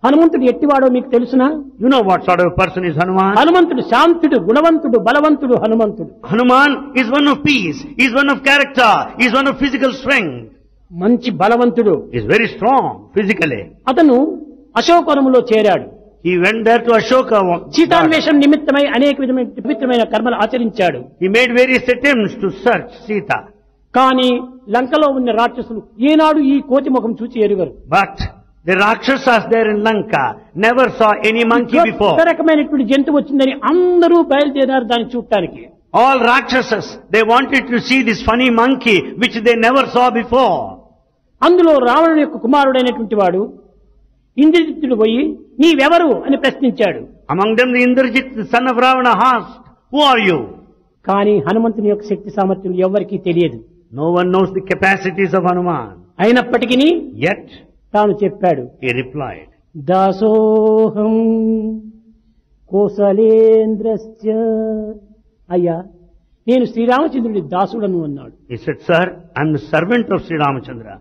హనుమంతుడు ఎట్టివాడో మీకు తెలుసునా? You know what sort of a person is Hanuman? హనుమంతుడు శాంతుడు, గుణవంతుడు, బలవంతుడు. హనుమంతుడు Hanuman is one of peace, he is one of character, he is one of physical strength. మంచి బలవంతుడు. He is very strong physically. అతను అశోకవనములో చేరాడు. He went there to Ashoka. సీతాన్వేషణ నిమిత్తమై అనేక విధమైన పవిత్రమైన కర్మలు ఆచరించాడు. He made various attempts to search Sita. కానీ లంకలో ఉన్న రాక్షసులు ఏనాడు ఈ కోతి ముఖం చూచి ఎరుగరు. But the Rakshasas there in Lanka never saw any monkey before. కొత్త రకమైనటువంటి జంతువు వచ్చిందని అందరూ బయలుదేరారు దాన్ని చూడటానికి. All Rakshasas, they wanted to see this funny monkey which they never saw before. అందులో రావణుని యొక్క కుమారుడైనటువంటి వాడు ఇంద్రజిత్తుడు పోయి నీవెవరు అని ప్రశ్నించాడు. Among them the Indrajit, the son of Ravana, asked, "Who are you?" కానీ హనుమంతుని యొక్క శక్తి సామర్థ్యం ఎవరికీ తెలియదు. No one knows the capacities of Hanuman. అయినప్పటికీ Yet తాను చెప్పాడు, he replied, దాసోహం కోసలేంద్రస్య. అయ్యా నేను శ్రీరామచంద్రుడి దాసుడను అన్నాడు. he said, "Sir, I am the servant of Sri Ramachandra."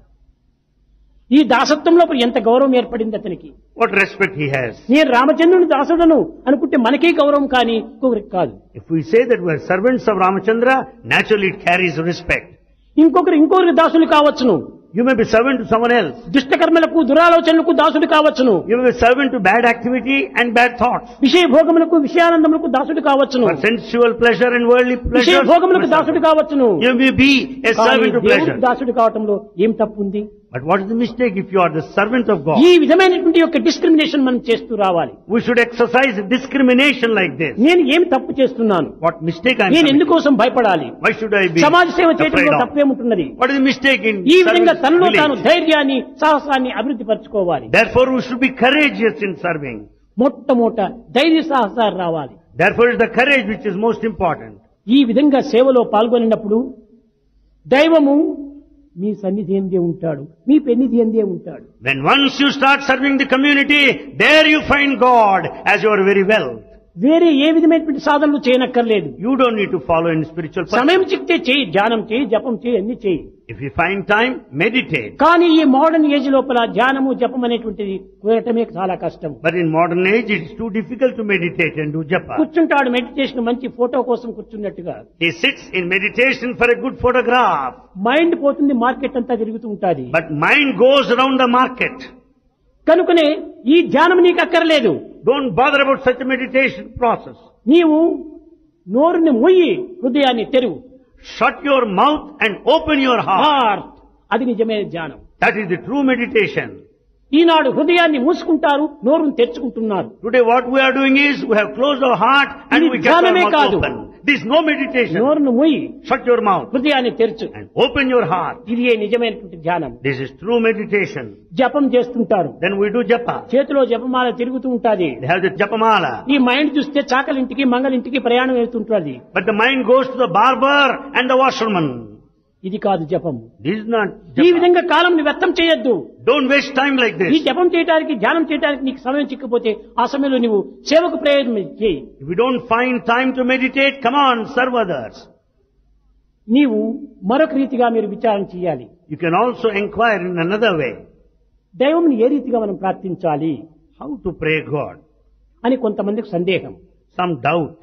ఈ దాసత్వంలో ఎంత గౌరవం ఏర్పడింది అతనికి. What respect he has. నేను రామచంద్రుని దాసుడను అనుకుంటే మనకే గౌరవం, కానీ ఇంకొకరికి కాదు. If we say that we are servants of Ramachandra, naturally it carries respect. ఇంకొకరికి దాసులు కావచ్చును. You may be servant to someone else. దుష్టకర్మలకు దురాలోచనలకు దాసుడు కావచ్చును. You may be servant to bad activity and bad thoughts. విషయ భోగములకు విషయానందములకు దాసుడు కావచ్చును. For sensual pleasure and worldly విషయ pleasure. భోగములకు దాసుడు కావచ్చును. You may be a servant to pleasure. దాసుడు కావటంలో ఏం తప్పు ఉంది? But what is the mistake if you are the servant of God? ఈ విధమైనటువంటి యొక్క డిస్క్రిమినేషన్ మనం చేస్తూ రావాలి. We should exercise discrimination like this. నేను ఏం తప్పు చేస్తున్నాను? What mistake I am నేను committing? ఎందుకోసం భయపడాలి? Why should I be సమాజ సేవ afraid చేయడంలో of? తప్పేముంటున్నది? What is the mistake in ఈ విధంగా service తనలో తాను village? ధైర్యాన్ని సాహసాన్ని అభివృద్ధి పరచుకోవాలి. Therefore we should be courageous in serving. మొట్టమొదట ధైర్య సాహసాలు రావాలి. Therefore is the courage which is most important. ఈ విధంగా సేవలో పాల్గొనినప్పుడు దైవము మీ సన్నిధి ఎందే ఉంటాడు, మీ పెన్నిధి ఎందే ఉంటాడు. When once you start serving the community, there you find God as your very wealth. వేరే ఏ విధమైనటువంటి సాధనలు చేయనక్కర్లేదు. You don't need to follow in spiritual path. సమయం చిక్తే చేయి, ధ్యానం చేయి, జపం చేయి, అన్ని చేయి. If you find time, meditate. కానీ ఈ మోడర్న్ ఏజ్ లోపల ధ్యానము జపం అనేటువంటిది కుదరటమే చాలా కష్టం. But in modern age, it is too difficult to meditate and do japa. కూర్చుంటాడు మెడిటేషన్ మంచి ఫోటో కోసం కూర్చున్నట్టుగా. He sits in meditation for a good photograph. Mind పోతుంది, మార్కెట్ అంతా తిరుగుతూ ఉంటాది. But mind goes around the market. కనుకనే ఈ ధ్యానం నీకు అక్కర్లేదు. Don't bother about such a meditation process. నీవు నోరుని మొయ్యి, హృదయాన్ని తెరువు. Shut your mouth and open your heart. Heart, అది నిజమైన ధ్యానం. That is the true meditation. ఈనాడు హృదయాన్ని మూసుకుంటారు, నోరును తెరుచుకుంటున్నారు. Today what we are doing is, we have closed our heart and ఇది we kept our ధ్యానమే mouth కాదు. open. This is no meditation. నోరును మొయ్యి, Shut your mouth హృదయాన్ని తెరచు. and open your heart. ఇది ఏ నిజమైనటువంటి ధ్యానం. This is true meditation. జపం చేస్తుంటారు, Then we do japa. చేతిలో జపమాల తిరుగుతూ ఉంటాది. They have the japamala. ఈ మైండ్ చూస్తే చాకలింటికి మంగలింటికి ప్రయాణం వెళ్తుంటుంది. But the mind goes to the barber and the washerman. ఇది కాదు జపం. This is not ఈ japa. విధంగా కాలం వ్యర్థం చేయొద్దు. Don't waste time like ఈ this. జపం చేయడానికి ధ్యానం చేయడానికి నీకు సమయం చిక్కపోతే ఆ సమయంలో నువ్వు సేవకు ప్రయోజనం చేయి. If you don't find time to meditate, come on, serve others. నీవు మరొక రీతిగా మీరు విచారణ చేయాలి. You can also inquire in another way. దైవంని ఏ రీతిగా మనం ప్రార్థించాలి How to pray God? అని కొంతమందికి సందేహం. Some doubt.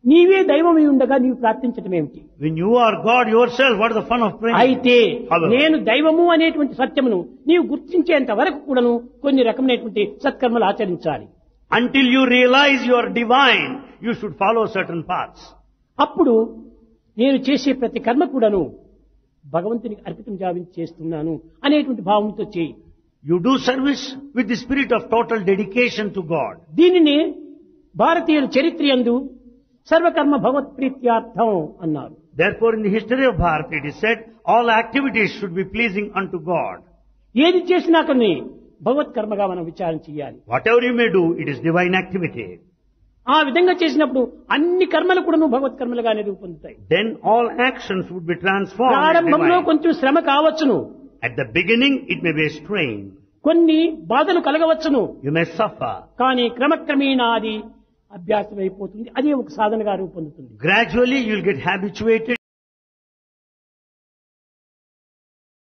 నీవే దైవమై ఉండగా నీవు ప్రార్థించటం ఏమిటి? When you are God yourself, what is the fun of praying? అయితే However, నేను దైవము అనేటువంటి సత్యమును నీవు గుర్తించేంత వరకు కూడాను కొన్ని రకమైనటువంటి సత్కర్మలు ఆచరించాలి. until you realize you are divine, you should follow certain paths. అప్పుడు నేను చేసే ప్రతి కర్మ కూడాను భగవంతునికి అర్పితం చేస్తున్నాను అనేటువంటి భావంతో చేయి. You do service with the spirit of total dedication to God. దీనిని భారతీయుల చరిత్రయందు సర్వకర్మ భగవత్ ప్రీత్యార్థం అన్నారు. Therefore, in the history of Bharat, it is said, all activities should be pleasing unto God. ఏది చేసినా కానీ భగవత్ కర్మగా మనం విచారణ చేయాలి. Whatever you may do, it is divine activity. ఆ విధంగా చేసినప్పుడు అన్ని కర్మలు కూడాను భగవత్ కర్మలుగానే రూపొందుతాయి. Then all actions would be transformed as ప్రారంభంలో divine. కొంచెం శ్రమ కావచ్చును, At the beginning, it may be a strain. కొన్ని బాధలు కలగవచ్చును, You may suffer. కానీ క్రమక్రమేణా అది అభ్యాసం అయిపోతుంది. అదే ఒక సాధనగా రూపొందుతుంది. Gradually, you will get habituated